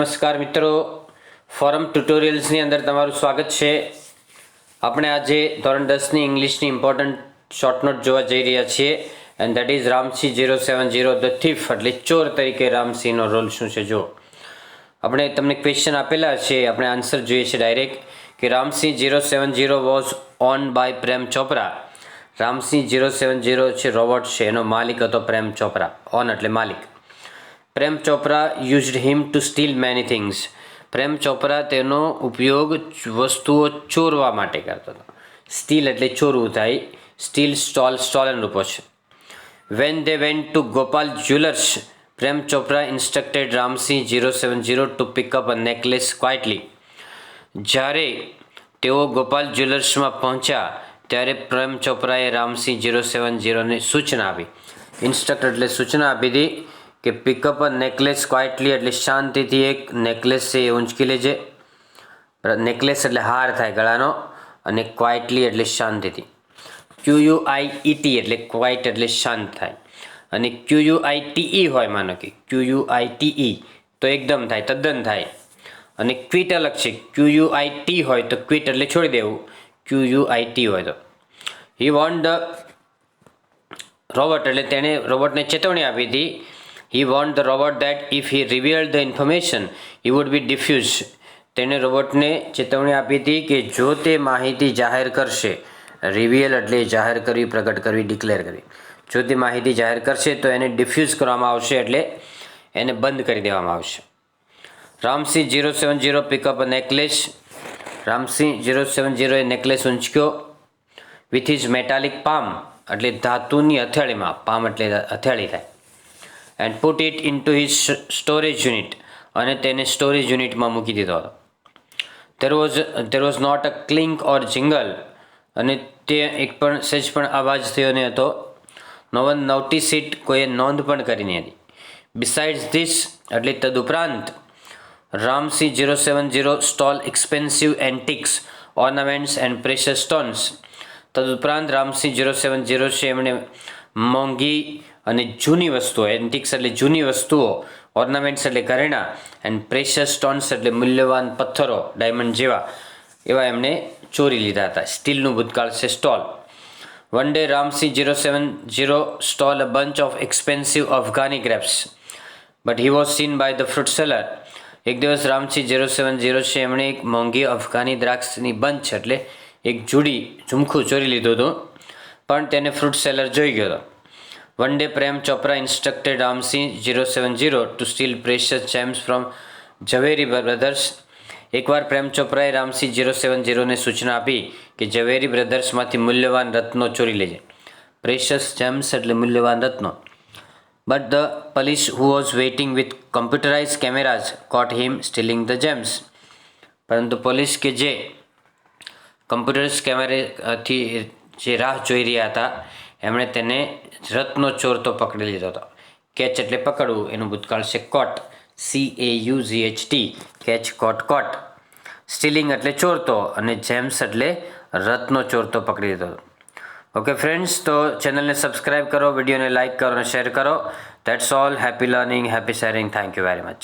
નમસ્કાર મિત્રો, ફોરમ ટ્યુટોરિયલ્સની અંદર તમારું સ્વાગત છે. આપણે આજે ધોરણ 10ની ઇંગ્લિશની ઇમ્પોર્ટન્ટ શોર્ટ નોટ જોવા જઈ રહ્યા છીએ and that is Ramsingh 070 the thief, એટલે ચોર તરીકે રામસિંહનો રોલ શું છે. જો આપણે તમને ક્વેશ્ચન આપેલા છે, આપણે આન્સર જોઈએ છે ડાયરેક્ટ કે Ramsinh 070 was on by Prem Chopra. Ramsinh 070 છે રોબોટ છે, એનો માલિક હતો પ્રેમ ચોપરા. ઓન એટલે માલિક. Prem Chopra used him to steal many things. Prem Chopra તેનો ઉપયોગ વસ્તુઓ ચોરવા માટે કરતો હતો. સ્ટીલ એટલે ચોરવું થાય. સ્ટીલ સ્ટોલન રૂપો છે. When they went to Gopal jewellers, Prem Chopra instructed Ramsingh 070 to pick up a necklace quietly. જ્યારે તેઓ ગોપાલ જ્વેલર્સમાં પહોંચ્યા ત્યારે પ્રેમ ચોપરાએ રામસિંહ 070ને સૂચના આપી. ઇન્સ્ટ્રક્ટ એટલે સૂચના આપી હતી કે પિકઅપ અ નેકલેસ ક્વાઇટલી એટલે શાંતિથી એક નેકલેસ છે એ ઊંચકી લેજે. નેકલેસ એટલે હાર થાય ગળાનો, અને ક્વાઇટલી એટલે શાંતિથી. QUIET એટલે ક્વાઇટ એટલે શાંત થાય, અને QUITE હોય, માનો કે QUITE તો એકદમ થાય, તદ્દન થાય. અને ક્વિટ અલગ છે. QUIT હોય તો ક્વિટ એટલે છોડી દેવું, QUIT હોય તો. હી વોન્ટ ધ રોબોટ એટલે તેણે રોબોટને ચેતવણી આપી હતી. He warned the robot that if he revealed the information, he would be diffused. તેણે રોબોટને ચેતવણી આપી હતી કે જો તે માહિતી જાહેર કરશે, રિવીલ એટલે જાહેર કરવી, પ્રગટ કરવી, ડિક્લેર કરવી. જો તે માહિતી જાહેર કરશે તો એને ડિફ્યુઝ કરવામાં આવશે, એટલે એને બંધ કરી દેવામાં આવશે. Ramsingh 070 pick up a necklace. Ramsingh 070 એ નેકલેસ ઊંચક્યો વિથ હિઝ મેટાલિક પામ એટલે ધાતુની હથેળીમાં. પામ એટલે હથેળી થાય. And put it into his storage unit, અને તેને સ્ટોરેજ યુનિટમાં મૂકી દીધો હતો. There was not a clink or jingle, અને તે એક પણ સહેજ પણ અવાજ થયો નહીં હતો. નો વન નોટિસ ઇટ, કોઈએ નોંધ પણ કરી નહીં હતી. બિસાઇડ્સ ધીસ એટલે તદુપરાંત Ramsingh 070 stole expensive antiques, ornaments and precious stones. તદુપરાંત રામસિંહ 070 છે એમણે મોંઘી અને જૂની વસ્તુઓ, એન્ટિક્સ એટલે જૂની વસ્તુઓ, ઓર્નામેન્ટ્સ એટલે ઘરેણાં, એન્ડ પ્રેશિયસ સ્ટોન્સ એટલે મૂલ્યવાન પથ્થરો, ડાયમંડ જેવા, એવા એમણે ચોરી લીધા હતા. સ્ટીલનું ભૂતકાળ છે stole. One day Ramsingh 070 stole a bunch of expensive Afghani grapes, but he was seen by the fruit seller. એક દિવસ રામસિંહ 070 છે એમણે એક મોંઘી અફઘાની દ્રાક્ષની બંચ એટલે એક ઝુમખું ચોરી લીધું હતું, પણ તેને ફ્રૂટ સેલર જોઈ ગયો હતો. One day Prem Chopra instructed Ramsingh 070 to steal precious gems from Zaveri Brothers. એકવાર પ્રેમ ચોપરાએ રામસિંહ 070ને સૂચના આપી કે ઝવેરી બ્રધર્સમાંથી મૂલ્યવાન રત્નો ચોરી લેજે. પ્રેશિયસ જેમ્સ એટલે મૂલ્યવાન રત્નો. But the police who was waiting with computerise cameras caught him stealing the gems. પરંતુ પોલીસ કે જે કમ્પ્યુટર્સ કેમેરાથી જે રાહ જોઈ રહ્યા હતા, એમણે તેને રત્નો ચોરતો પકડી લીધો હતો. કેચ એટલે પકડવું, એનું ભૂતકાળ છે કોટ, CAUGHT, કેચ, કોટ, કોટ. સ્ટીલિંગ એટલે ચોરતો, અને જેમ્સ એટલે રત્નો ચોરતો પકડી લીધો હતો. ઓકે ફ્રેન્ડ્સ, તો ચેનલને સબસ્ક્રાઈબ કરો, વિડીયોને લાઇક કરો અને શેર કરો. That's all. Happy learning, happy sharing. Thank you very much.